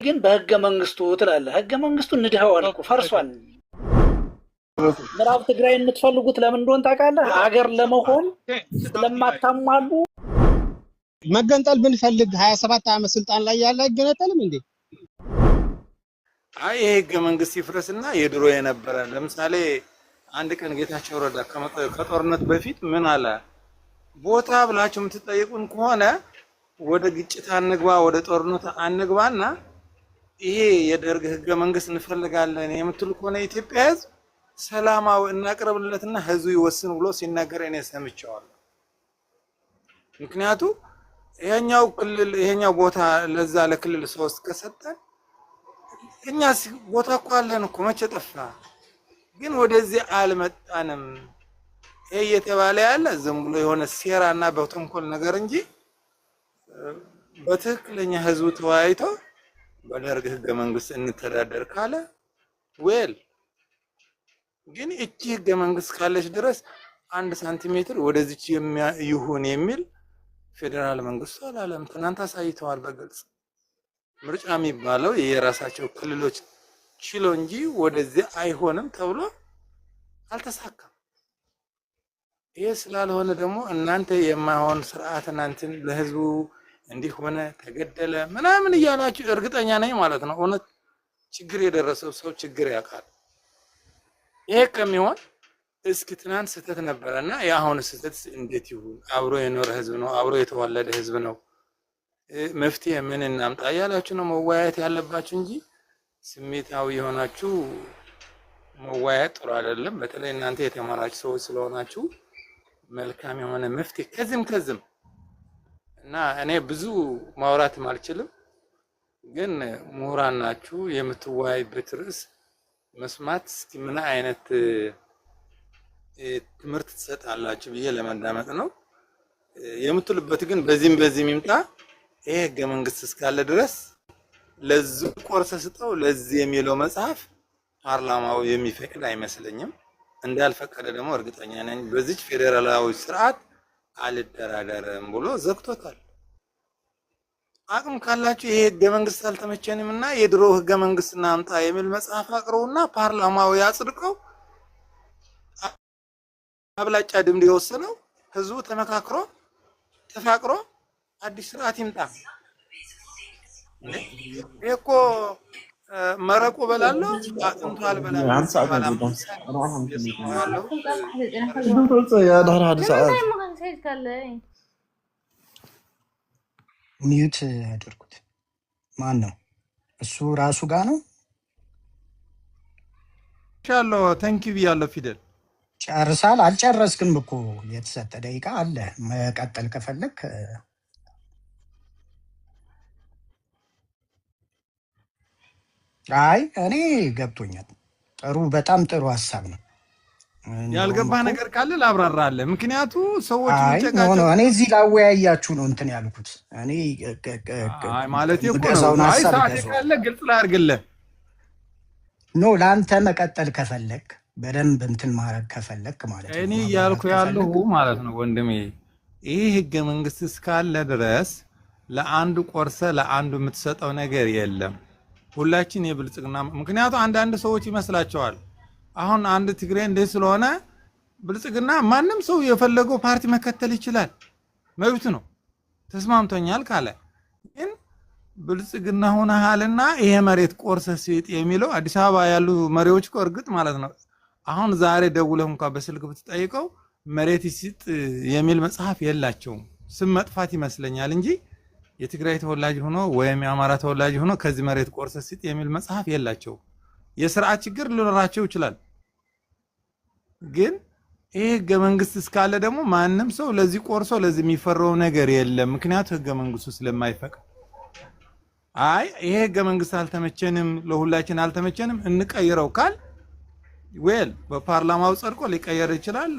ግን በህገ መንግስቱ ትላለህ። ህገ መንግስቱ ንድኸዋል እኮ ፈርሷል። ምዕራብ ትግራይ የምትፈልጉት ለምን እንደሆነ ታውቃለህ? ሀገር ለመሆን ስለማታሟሉ። መገንጠል ብንፈልግ 27 ዓመት ስልጣን ላይ ያለ አይገነጠልም እንዴ? አይ ይሄ ህገ መንግስት ይፍረስና የድሮ የነበረ ለምሳሌ አንድ ቀን ጌታቸው ረዳ ከጦርነት በፊት ምን አለ? ቦታ ብላችሁ የምትጠይቁን ከሆነ ወደ ግጭት አንግባ፣ ወደ ጦርነት አንግባና ይሄ የደርግ ህገ መንግስት እንፈልጋለን የምትሉ ከሆነ የኢትዮጵያ ህዝብ ሰላማዊ እናቀርብለትና ህዝቡ ይወስን ብሎ ሲናገር እኔ ሰምቻለሁ። ምክንያቱ ይሄኛው ቦታ ለዛ ለክልል 3 ከሰጠን እኛ ቦታ እኮ አለን እኮ መቼ ጠፋ? ግን ወደዚህ አልመጣንም። ይሄ የተባለ ያለ ዝም ብሎ የሆነ ሴራና በተንኮል ነገር እንጂ በትክክለኛ ህዝቡ ተወያይቶ በደርግ ህገ መንግስት እንተዳደር ካለ ወል ግን እቺ ህገ መንግስት ካለች ድረስ 1 ሳንቲሜትር ወደዚች ይሁን የሚል ፌደራል መንግስቱ አላለም። ትናንት አሳይተዋል በግልጽ ምርጫ የሚባለው የራሳቸው ክልሎች ችሎ እንጂ ወደዚህ አይሆንም ተብሎ አልተሳካም። ይሄ ስላልሆነ ደግሞ እናንተ የማይሆን ስርዓት እናንተን ለህዝቡ እንዲሆነ ተገደለ ምናምን እያላችሁ እርግጠኛ ነኝ ማለት ነው እውነት ችግር የደረሰው ሰው ችግር ያውቃል። ይሄ ከሚሆን እስኪ ትናንት ስህተት ነበርና የአሁን ስህተት እንዴት ይሁን? አብሮ የኖረ ህዝብ ነው፣ አብሮ የተወለደ ህዝብ ነው። መፍትሄ ምን እናምጣ ያላችሁ ነው መወያየት ያለባችሁ እንጂ ስሜታዊ የሆናችሁ መወያየት ጥሩ አይደለም። በተለይ እናንተ የተማራችሁ ሰዎች ስለሆናችሁ መልካም የሆነ መፍትሄ ከዝም እና እኔ ብዙ ማውራትም አልችልም፣ ግን ምሁራን ናችሁ የምትወያዩበት ርዕስ መስማት እስኪ ምን አይነት ትምህርት ትሰጣላችሁ ብዬ ለማዳመጥ ነው የምትሉበት። ግን በዚህም ይምጣ ይሄ ህገ መንግስት እስካለ ድረስ ለዚህ ኮርስ ስጠው ለዚህ የሚለው መጽሐፍ ፓርላማው የሚፈቅድ አይመስለኝም። እንዳልፈቀደ ደግሞ እርግጠኛ ነኝ። በዚህ ፌደራላዊ ስርዓት አልደራደርም ብሎ ዘግቶታል። አቅም ካላችሁ ይሄ ህገ መንግስት አልተመቸንምና የድሮ ህገ መንግስትና አምጣ የሚል መጽሐፍ አቅርቡና ፓርላማው ያጽድቀው። አብላጫ ድምፅ የወሰነው ህዝቡ ተመካክሮ ተፋቅሮ አዲስ ስርዓት ይምጣ። እኮ መረቁ በላለሁ አጥንቱ አልበላም። ሚዩት አድርጉት። ማን ነው እሱ? ራሱ ጋር ነው ቻለው። ታንኪዩ ብያለሁ። ፊደል ጨርሳል። አልጨረስክም እኮ የተሰጠ ደቂቃ አለ። መቀጠል ከፈለክ አይ እኔ ገብቶኛል። ጥሩ በጣም ጥሩ ሀሳብ ነው። ያልገባ ነገር ካለ ላብራራለህ። ምክንያቱ ሰዎች እኔ እዚህ ላወያያችሁ ነው እንትን ያልኩት። እኔ ማለት ነው አይ ሰዓት ካለ ግልጽ ላድርግልህ። ኖ ለአንተ መቀጠል ከፈለክ በደንብ እንትን ማድረግ ከፈለክ ማለት ነው። እኔ ያልኩ ያለው ማለት ነው ወንድሜ፣ ይሄ ህገ መንግስት እስካለ ድረስ ለአንዱ ቆርሰ ለአንዱ የምትሰጠው ነገር የለም። ሁላችን የብልጽግና ምክንያቱ አንዳንድ ሰዎች ይመስላቸዋል አሁን አንድ ትግሬ እንደዚህ ስለሆነ ብልጽግና ማንም ሰው የፈለገው ፓርቲ መከተል ይችላል፣ መብት ነው። ተስማምቶኛል ካለ ግን ብልጽግና ሆነሃልና ይሄ መሬት ቆርሰ ሲጥ የሚለው አዲስ አበባ ያሉ መሪዎች እኮ እርግጥ ማለት ነው አሁን ዛሬ ደውለው እንኳን በስልክ ብትጠይቀው መሬት ሲጥ የሚል መጽሐፍ የላቸውም። ስም መጥፋት ይመስለኛል እንጂ የትግራይ ተወላጅ ሆኖ ወይም የአማራ ተወላጅ ሆኖ ከዚህ መሬት ቆርሰ ሲጥ የሚል መጽሐፍ የላቸውም። የሥርዓት ችግር ሊኖራቸው ይችላል። ግን ይሄ ህገ መንግስት እስካለ ደግሞ ማንም ሰው ለዚህ ቆርሶ ለዚህ የሚፈረው ነገር የለም። ምክንያቱ ህገ መንግስቱ ስለማይፈቅድ አይ ይሄ ህገ መንግስት አልተመቸንም፣ ለሁላችን አልተመቸንም እንቀይረው ካል ወል በፓርላማው ጸድቆ ሊቀየር ይችላል።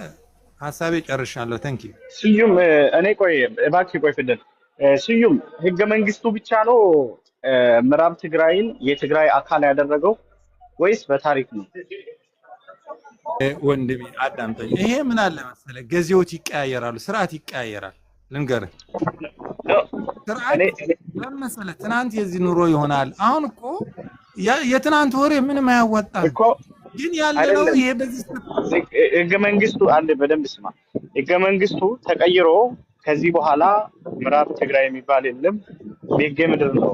ሐሳቤ ጨርሻለሁ። ታንኪዩ ስዩም። እኔ ቆይ እባክህ ቆይ ፊደል ስዩም፣ ህገ መንግስቱ ብቻ ነው ምዕራብ ትግራይን የትግራይ አካል ያደረገው ወይስ በታሪክ ነው? ወንድሜ አዳምጠኝ። ይሄ ምን አለ መሰለህ ጊዜዎች ይቀያየራሉ፣ ስርዓት ይቀያየራል። ልንገርህ ስርዓት ለምሳሌ ትናንት የዚህ ኑሮ ይሆናል። አሁን እኮ የትናንት ወሬ ምንም አያዋጣም እኮ ግን ያለው ይሄ በዚህ ህገ መንግስቱ አንድ በደንብ ስማ። ህገ መንግስቱ ተቀይሮ ከዚህ በኋላ ምዕራብ ትግራይ የሚባል የለም ቤጌ ምድር ነው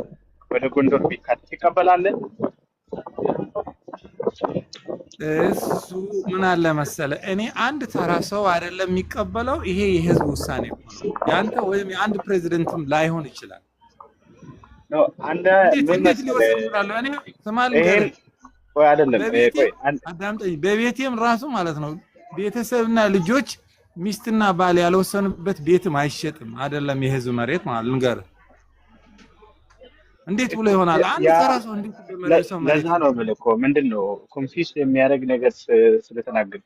ወደ ጎንደር ቢካተት ይቀበላል። እሱ ምን አለ መሰለ እኔ አንድ ተራ ሰው አይደለም የሚቀበለው ይሄ የህዝብ ውሳኔ ነው። ያንተ ወይም የአንድ ፕሬዝዳንትም ላይሆን ይችላል ነው አንድ ምን መሰለህ እኔ ስማል ወይ አይደለም ቆይ አዳምጠኝ በቤቴም ራሱ ማለት ነው ቤተሰብና ልጆች ሚስትና ባል ያልወሰኑበት ቤትም አይሸጥም አይደለም የህዝብ መሬት ማለት ልንገርህ እንዴት ብሎ ይሆናል አንድ ተራሶ እንዴት በመለሰው ማለት ለዛ ነው መልኮ ምንድነው ኮንፊውስ የሚያደርግ ነገር ስለተናገረ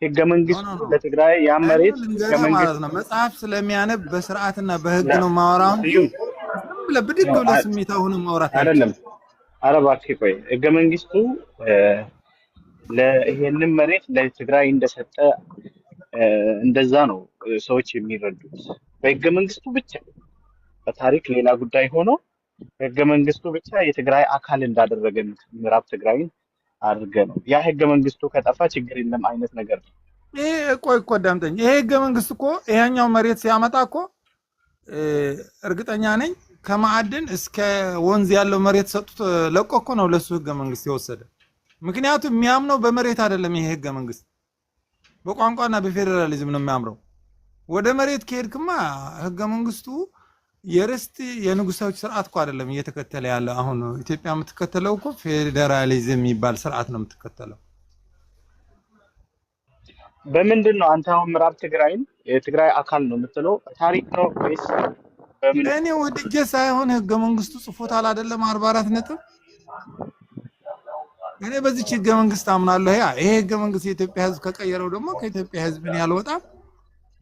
ህገ መንግስቱ ለትግራይ ያ መሬት ህገ መንግስቱ ነው መጽሐፍ ስለሚያነብ በስርዓትና በህግ ነው ማወራው ለብድግ ብሎ ስሜታው ሆነ ማውራት አይደለም አረባክ ቆይ ህገ መንግስቱ ለይሄንን መሬት ለትግራይ እንደሰጠ እንደዛ ነው ሰዎች የሚረዱት በህገ መንግስቱ ብቻ በታሪክ ሌላ ጉዳይ ሆኖ ህገ መንግስቱ ብቻ የትግራይ አካል እንዳደረገን ምዕራብ ትግራይን አድርገ ነው ያ ህገ መንግስቱ ከጠፋ ችግር የለም አይነት ነገር ነው ቆይ ዳምጠኝ ይሄ ህገ መንግስት እኮ ይሄኛው መሬት ሲያመጣ እኮ እርግጠኛ ነኝ ከማዕድን እስከ ወንዝ ያለው መሬት ሰጡት ለቆ እኮ ነው ለሱ ህገ መንግስት የወሰደ ምክንያቱም የሚያምነው በመሬት አይደለም ይሄ ህገ መንግስት በቋንቋና በፌደራሊዝም ነው የሚያምረው ወደ መሬት ከሄድክማ ህገ መንግስቱ የርስት የንጉሳዎች ስርዓት እኮ አይደለም እየተከተለ ያለ አሁን ኢትዮጵያ የምትከተለው እኮ ፌደራሊዝም የሚባል ስርዓት ነው የምትከተለው በምንድነው አንተ አሁን ምዕራብ ትግራይን የትግራይ አካል ነው የምትለው ታሪክ ነው ወይስ በምን እኔ ወድጄ ሳይሆን ህገ መንግስቱ ጽፎታል አይደለም 44 ነጥብ እኔ በዚህ ህገ መንግስት አምናለሁ ይሄ ህገ መንግስት የኢትዮጵያ ህዝብ ከቀየረው ደግሞ ከኢትዮጵያ ህዝብን ያልወጣ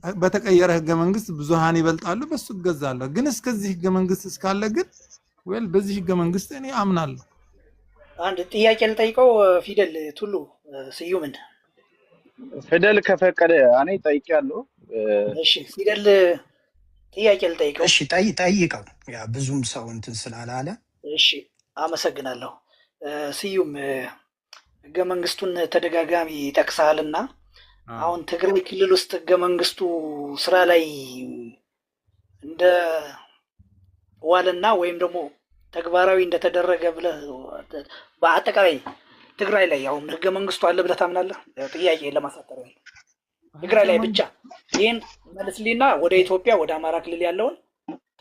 በተቀየረ ህገ መንግስት ብዙሃን ይበልጣሉ በሱ ገዛለሁ ግን እስከዚህ ህገ መንግስት እስካለ ግን ወል በዚህ ህገ መንግስት እኔ አምናለሁ አንድ ጥያቄ ልጠይቀው ፊደል ቱሉ ስዩምን ፊደል ከፈቀደ እኔ ጠይቄያለሁ እሺ ፊደል ጥያቄ ልጠይቀው እሺ ጠይቀው ያ ብዙም ሰው እንትን ስላላለ እሺ አመሰግናለሁ ስዩም ህገ መንግስቱን ተደጋጋሚ ይጠቅሳልና አሁን ትግራይ ክልል ውስጥ ህገ መንግስቱ ስራ ላይ እንደ ዋለና ወይም ደግሞ ተግባራዊ እንደተደረገ ብለህ በአጠቃላይ ትግራይ ላይ አሁን ህገ መንግስቱ አለ ብለህ ታምናለህ ጥያቄ ለማሳጠር ነው ትግራይ ላይ ብቻ ይሄን መልስሊና ወደ ኢትዮጵያ ወደ አማራ ክልል ያለውን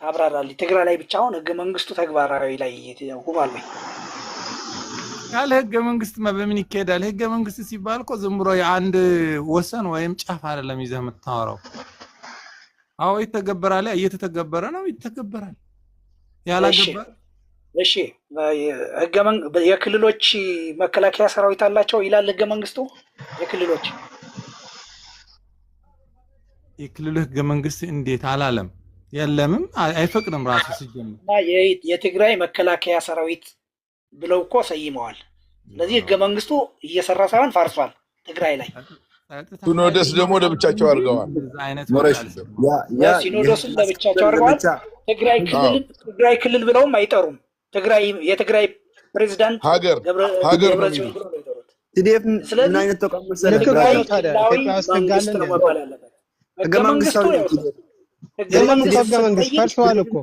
ታብራራለህ ትግራይ ላይ ብቻ አሁን ህገ መንግስቱ ተግባራዊ ላይ ሆኗል ወይ ያለ ህገ መንግስት በምን ይከዳል ህገ መንግስት ሲባል እኮ ዝም ብሎ የአንድ ወሰን ወይም ጫፍ አይደለም ይዘህ የምታወራው አዎ ይተገበራል እየተተገበረ ነው ይተገበራል ያላገባ እሺ ህገ መንግስት የክልሎች መከላከያ ሰራዊት አላቸው ይላል ህገ መንግስቱ የክልሉ ህገ መንግስት እንዴት አላለም የለምም አይፈቅድም ራሱ ሲጀምር የትግራይ መከላከያ ሰራዊት ብለው እኮ ሰይመዋል ስለዚህ ህገ መንግስቱ እየሰራ ሳይሆን ፈርሷል ትግራይ ላይ ሲኖዶስ ደግሞ ለብቻቸው አድርገዋል ሲኖዶስ ለብቻቸው አድርገዋል ትግራይ ክልል ብለውም አይጠሩም የትግራይ ፕሬዝዳንት ሀገር ቲዲኤፍ ምን አይነት ተቋም መሰለህ ህገ መንግስታዊ ፈርሷል እኮ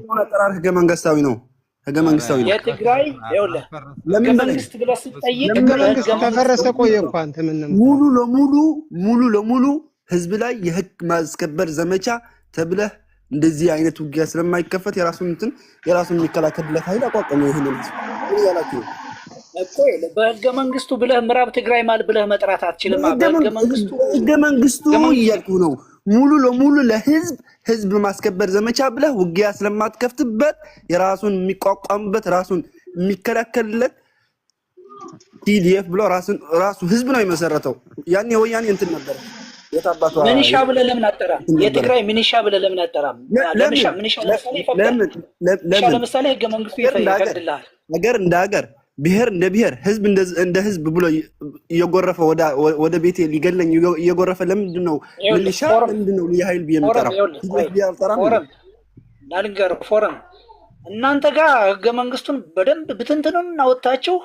ህገ መንግስታዊ ነው ህገ መንግስታዊ ነው የትግራይ ይኸውልህ ለምን መንግስት ብለህ ስትጠይቅ ህገ መንግስት ከፈረሰ ቆየ እኮ አንተ ምን ሙሉ ለሙሉ ህዝብ ላይ የህግ ማስከበር ዘመቻ ተብለህ እንደዚህ አይነት ውጊያ ስለማይከፈት የራሱን የሚከላከልለት ኃይል አቋቋመ ይሄንን ምን ያላችሁ እኮ በህገ መንግስቱ ብለህ ምዕራብ ትግራይ ማል ብለህ መጥራት አትችልም ህገ መንግስቱ እያልኩ ነው ሙሉ ለሙሉ ለህዝብ ማስከበር ዘመቻ ብለህ ውጊያ ስለማትከፍትበት የራሱን የሚቋቋምበት ራሱን የሚከላከልለት ቲዲኤፍ ብሎ ራሱ ህዝብ ነው የመሰረተው ያኔ ወያኔ እንትን ነበር የታባቷ ሚኒሻ ብለህ ለምን አጠራም የትግራይ ሚኒሻ ብለህ ለምን አጠራም ሚኒሻ ለምሳሌ ህገ መንግስቱ ይፈቅድልሃል ነገር እንደ ሀገር ብሔር እንደ ብሔር ህዝብ እንደ ህዝብ ብሎ እየጎረፈ ወደ ቤቴ ሊገለኝ እየጎረፈ ለምንድን ነው ሚሊሻ ለምንድን ነው ሊኃይል ቢየምጠራው ፎረም እናንተ ጋር ህገ መንግስቱን በደንብ ብትንትኑን አወጣችሁ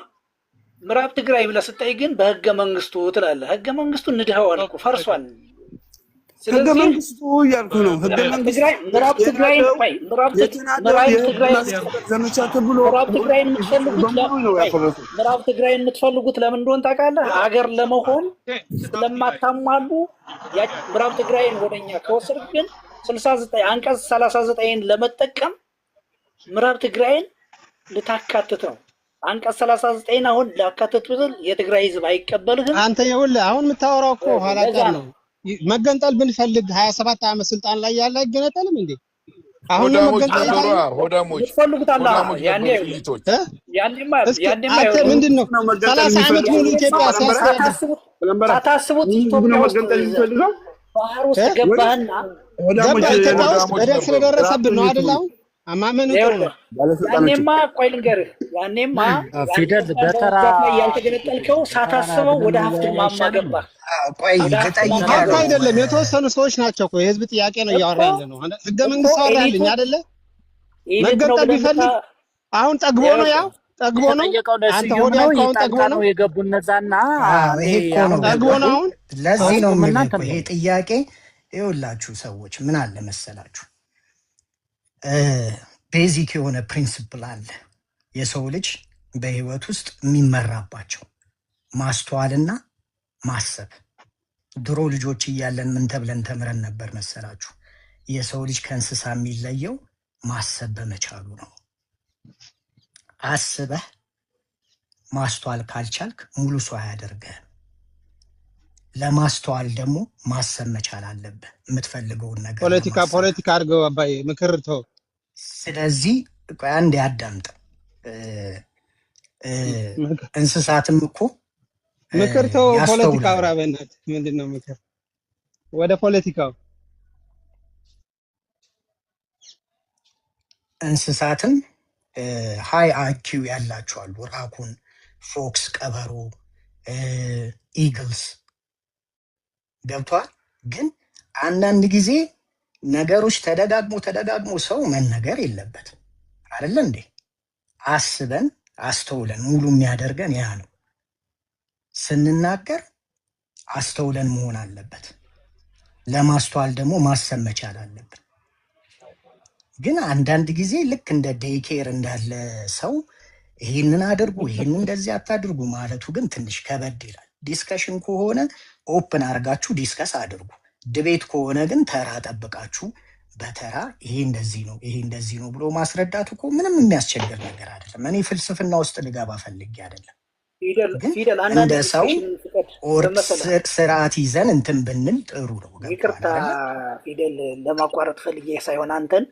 ምዕራብ ትግራይ ብለህ ስታይ ግን በህገ መንግስቱ ትላለህ። ህገ መንግስቱን ንድኸዋል እኮ ፈርሷል። ህገ መንግስቱ እያልኩ ነው። ህገ መንግስቱ ምዕራብ ትግራይ ዘመቻ ተብሎ ምዕራብ ትግራይ የምትፈልጉት ለምን እንደሆነ ታውቃለህ? ሀገር ለመሆን ስለማታሟሉ ምዕራብ ትግራይን ወደኛ ከወሰድክ ግን 69 አንቀጽ 39 ለመጠቀም ምዕራብ ትግራይን ልታካትት ነው። አንቀጽ 39 አሁን ላካትት ብትል የትግራይ ህዝብ አይቀበልህም። አንተ ይኸውልህ አሁን የምታወራው እኮ ኋላ ቀር ነው። መገንጠል ብንፈልግ 27 ዓመት ስልጣን ላይ ያለ አይገነጠልም እንዴ? አሁን ነው መገንጠል ሆዳሞች ፈልጉታላ። ያኔማ ምንድነው 30 ዓመት ሙሉ ኢትዮጵያ ሳታስቡት ኢትዮጵያ መገንጠል ይፈልጋል። ባህር ውስጥ ገባህና ኢትዮጵያ ውስጥ በደል ስለደረሰብን ነው አይደል? አሁን አማመን ነው። ያኔማ ቆይ ልንገርህ፣ ያኔማ ፊደል በተራ ያልተገነጠልከው ሳታስበው ወደ ሀብት ማማ ገባህ። ቆይ ልጠይቅህ አይደለም የተወሰኑ ሰዎች ናቸው እኮ የህዝብ ጥያቄ ነው እያወራ ያለ ነው። ህገ መንግስት አወራልኝ አይደለ? መገንጠል ቢፈልግ አሁን ጠግቦ ነው ያው ጠግቦ ነው። አንተ ሆድ ያልከውን ጠግቦ ነው የገቡ እነዛና ይሄ እኮ ነው ጠግቦ ነው። አሁን ለዚህ ነው ይሄ ጥያቄ ይኸውላችሁ ሰዎች ምን አለ መሰላችሁ ቤዚክ የሆነ ፕሪንሲፕል አለ የሰው ልጅ በህይወት ውስጥ የሚመራባቸው ማስተዋልና ማሰብ። ድሮ ልጆች እያለን ምን ተብለን ተምረን ነበር መሰላችሁ? የሰው ልጅ ከእንስሳ የሚለየው ማሰብ በመቻሉ ነው። አስበህ ማስተዋል ካልቻልክ ሙሉ ሰው አያደርግህም። ለማስተዋል ደግሞ ማሰብ መቻል አለብህ የምትፈልገውን ነገር። ፖለቲካ አድርገው አባዬ ምክር ተው። ስለዚህ አንዴ አዳምጥ። እንስሳትም እኮ ምክር ተው፣ ፖለቲካ አውራ በእናትህ። ምንድነው ምክር? ወደ ፖለቲካው። እንስሳትም ሃይ አይኪው ያላቸው አሉ። ራኩን፣ ፎክስ፣ ቀበሮ፣ ኢግልስ ገብቷል። ግን አንዳንድ ጊዜ ነገሮች ተደጋግሞ ሰው መነገር የለበትም አይደለ እንዴ? አስበን አስተውለን ሙሉ የሚያደርገን ያ ነው። ስንናገር አስተውለን መሆን አለበት። ለማስተዋል ደግሞ ማሰብ መቻል አለብን። ግን አንዳንድ ጊዜ ልክ እንደ ዴይኬር እንዳለ ሰው ይህንን አድርጉ ይህንን እንደዚህ አታድርጉ ማለቱ ግን ትንሽ ከበድ ይላል። ዲስከሽን ከሆነ ኦፕን አድርጋችሁ ዲስከስ አድርጉ። ድቤት ከሆነ ግን ተራ ጠብቃችሁ በተራ ይሄ እንደዚህ ነው ይሄ እንደዚህ ነው ብሎ ማስረዳቱ እኮ ምንም የሚያስቸግር ነገር አይደለም። እኔ ፍልስፍና ውስጥ ልገባ ፈልጌ አይደለም። እንደ ሰው ስርዓት ይዘን እንትን ብንል ጥሩ ነው። ይቅርታ ፊደል ለማቋረጥ ፈልጌ ሳይሆን አንተን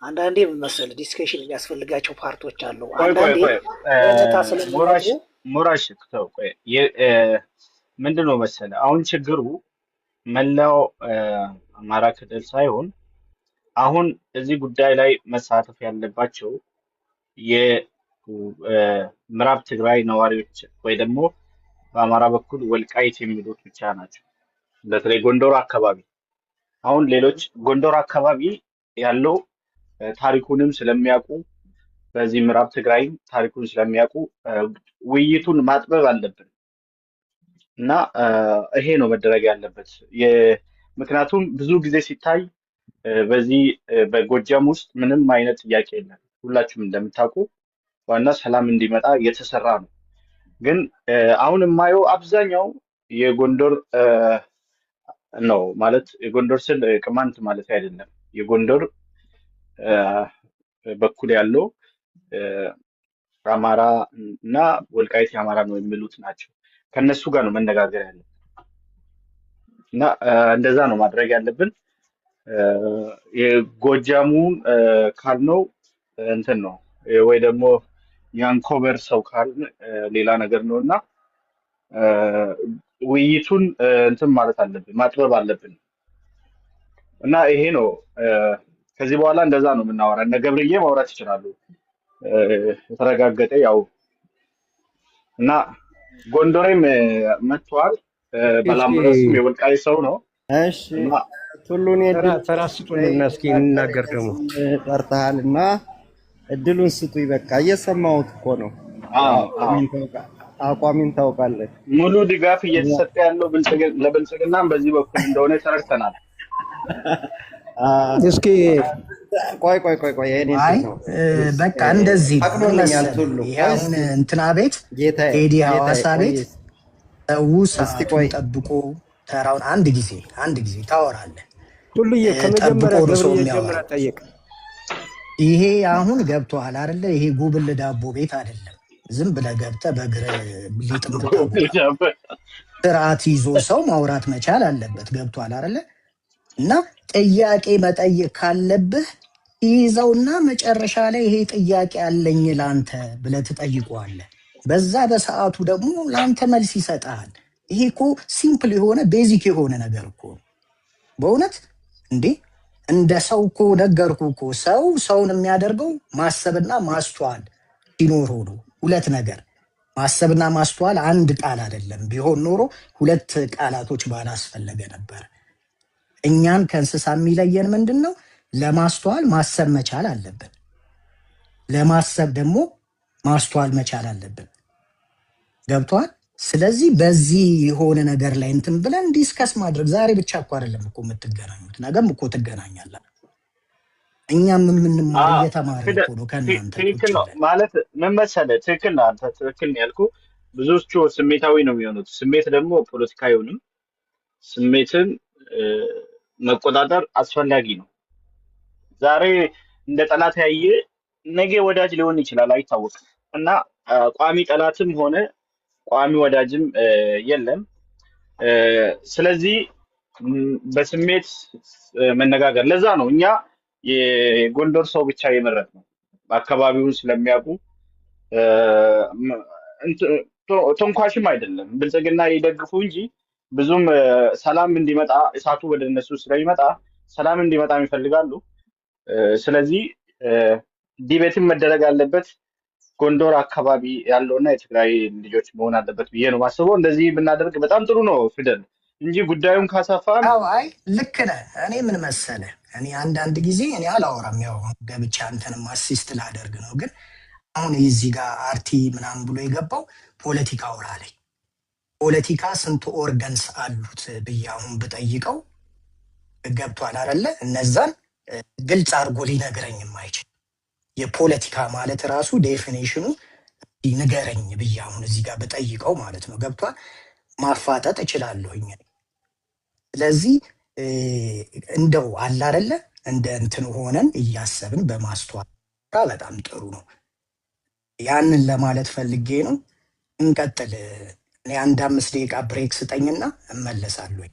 አንዳንዴ መሰል ዲስከሽን የሚያስፈልጋቸው ፓርቶች አሉ። አንዳንዴ ሞራሽ ምንድነው መሰለ አሁን ችግሩ መላው አማራ ክልል ሳይሆን አሁን እዚህ ጉዳይ ላይ መሳተፍ ያለባቸው የምዕራብ ትግራይ ነዋሪዎች ወይ ደግሞ በአማራ በኩል ወልቃይት የሚሉት ብቻ ናቸው። በተለይ ጎንደር አካባቢ አሁን ሌሎች ጎንደር አካባቢ ያለው ታሪኩንም ስለሚያውቁ በዚህ ምዕራብ ትግራይ ታሪኩን ስለሚያውቁ ውይይቱን ማጥበብ አለብን እና ይሄ ነው መደረግ ያለበት። ምክንያቱም ብዙ ጊዜ ሲታይ በዚህ በጎጃም ውስጥ ምንም አይነት ጥያቄ የለም። ሁላችሁም እንደምታውቁ ዋና ሰላም እንዲመጣ እየተሰራ ነው። ግን አሁን የማየው አብዛኛው የጎንደር ነው ማለት የጎንደር ስል ቅማንት ማለት አይደለም። የጎንደር በኩል ያለው አማራ እና ወልቃይት የአማራ ነው የሚሉት ናቸው። ከነሱ ጋር ነው መነጋገር ያለብን እና እንደዛ ነው ማድረግ ያለብን። የጎጃሙን ካልነው እንትን ነው ወይ ደግሞ የአንኮበር ሰው ካልን ሌላ ነገር ነው እና ውይይቱን እንትን ማለት አለብን ማጥበብ አለብን እና ይሄ ነው። ከዚህ በኋላ እንደዛ ነው የምናወራ። እነ ገብርዬ ማውራት ይችላሉ የተረጋገጠ ያው እና ጎንደሬም መጥቷል። በላምበረስም የወልቃይት ሰው ነው። እሺ ሁሉን ተራስጡልና እስኪ እንናገር ደግሞ ጠርተሃልና እድሉን ስጡኝ። በቃ እየሰማሁት እኮ ነው። አቋሚን ታውቃለህ። ሙሉ ድጋፍ እየተሰጠ ያለው ለብልጽግናም በዚህ በኩል እንደሆነ ተረድተናል። እስኪ ቆይ በቃ እንደዚህ ይሄን እንትና ቤት ቴዲ ሐዋሳ ቤት ሰዓቱን ጠብቆ ተራውን አንድ ጊዜ ታወራለህ። ሁሉዬ ከመጀመሪያ ጀምራ ጠይቅ። ይሄ አሁን ገብቶሃል አይደለ? ይሄ ጉብል ዳቦ ቤት አይደለም። ዝም ብለህ ገብተህ በእግር ሊጥም ስርዓት ይዞ ሰው ማውራት መቻል አለበት። ገብቶሃል አይደለ? እና ጥያቄ መጠየቅ ካለብህ ይዘውና መጨረሻ ላይ ይሄ ጥያቄ አለኝ ላንተ ብለህ ትጠይቀዋለህ። በዛ በሰዓቱ ደግሞ ላንተ መልስ ይሰጣል። ይሄ እኮ ሲምፕል የሆነ ቤዚክ የሆነ ነገር እኮ በእውነት እንዴ! እንደ ሰው እኮ ነገርኩ እኮ ሰውን የሚያደርገው ማሰብና ማስተዋል ሲኖረው ነው። ሁለት ነገር ማሰብና ማስተዋል አንድ ቃል አይደለም። ቢሆን ኖሮ ሁለት ቃላቶች ባላስፈለገ ነበር። እኛን ከእንስሳ የሚለየን ምንድን ነው? ለማስተዋል ማሰብ መቻል አለብን። ለማሰብ ደግሞ ማስተዋል መቻል አለብን። ገብቷል? ስለዚህ በዚህ የሆነ ነገር ላይ እንትን ብለን ዲስከስ ማድረግ ዛሬ ብቻ እኮ አይደለም እኮ የምትገናኙት፣ ነገም እኮ ትገናኛለን። እኛም የምንማር እየተማረ እኮ ነው ከእናንተ ማለት ምን መሰለህ። ትክክል ነው አንተ ትክክል ነው ያልኩህ። ብዙዎቹ ስሜታዊ ነው የሚሆኑት። ስሜት ደግሞ ፖለቲካ አይሆንም። ስሜትን መቆጣጠር አስፈላጊ ነው። ዛሬ እንደ ጠላት ያየ ነገ ወዳጅ ሊሆን ይችላል፣ አይታወቅም። እና ቋሚ ጠላትም ሆነ ቋሚ ወዳጅም የለም። ስለዚህ በስሜት መነጋገር ለዛ ነው እኛ የጎንደር ሰው ብቻ የመረጥ ነው። አካባቢውን ስለሚያውቁ ተንኳሽም አይደለም። ብልጽግና ይደግፉ እንጂ ብዙም ሰላም እንዲመጣ እሳቱ ወደ እነሱ ስለሚመጣ ሰላም እንዲመጣ ይፈልጋሉ። ስለዚህ ዲቤትም መደረግ አለበት። ጎንደር አካባቢ ያለውና የትግራይ ልጆች መሆን አለበት ብዬ ነው ማስበው። እንደዚህ ብናደርግ በጣም ጥሩ ነው ፊደል እንጂ ጉዳዩን ካሰፋ። አይ ልክ ነህ። እኔ ምን መሰለህ፣ እኔ አንዳንድ ጊዜ እኔ አላወራም፣ ያው ገብቻ አንተንም አሲስት ላደርግ ነው። ግን አሁን እዚህ ጋር አርቲ ምናምን ብሎ የገባው ፖለቲካ አውራለኝ። ፖለቲካ ስንት ኦርገንስ አሉት ብዬ አሁን ብጠይቀው ገብቷል አይደለ? እነዛን ግልጽ አድርጎ ሊነግረኝ የማይችል የፖለቲካ ማለት ራሱ ዴፊኔሽኑ ንገረኝ ብዬ አሁን እዚህ ጋር ብጠይቀው ማለት ነው። ገብቷል? ማፋጠጥ እችላለሁኝ። ስለዚህ እንደው አለ አይደለ እንደ እንትን ሆነን እያሰብን በማስተዋል በጣም ጥሩ ነው። ያንን ለማለት ፈልጌ ነው። እንቀጥል። እኔ አንድ 5 ደቂቃ ብሬክ ስጠኝና እመለሳለሁ።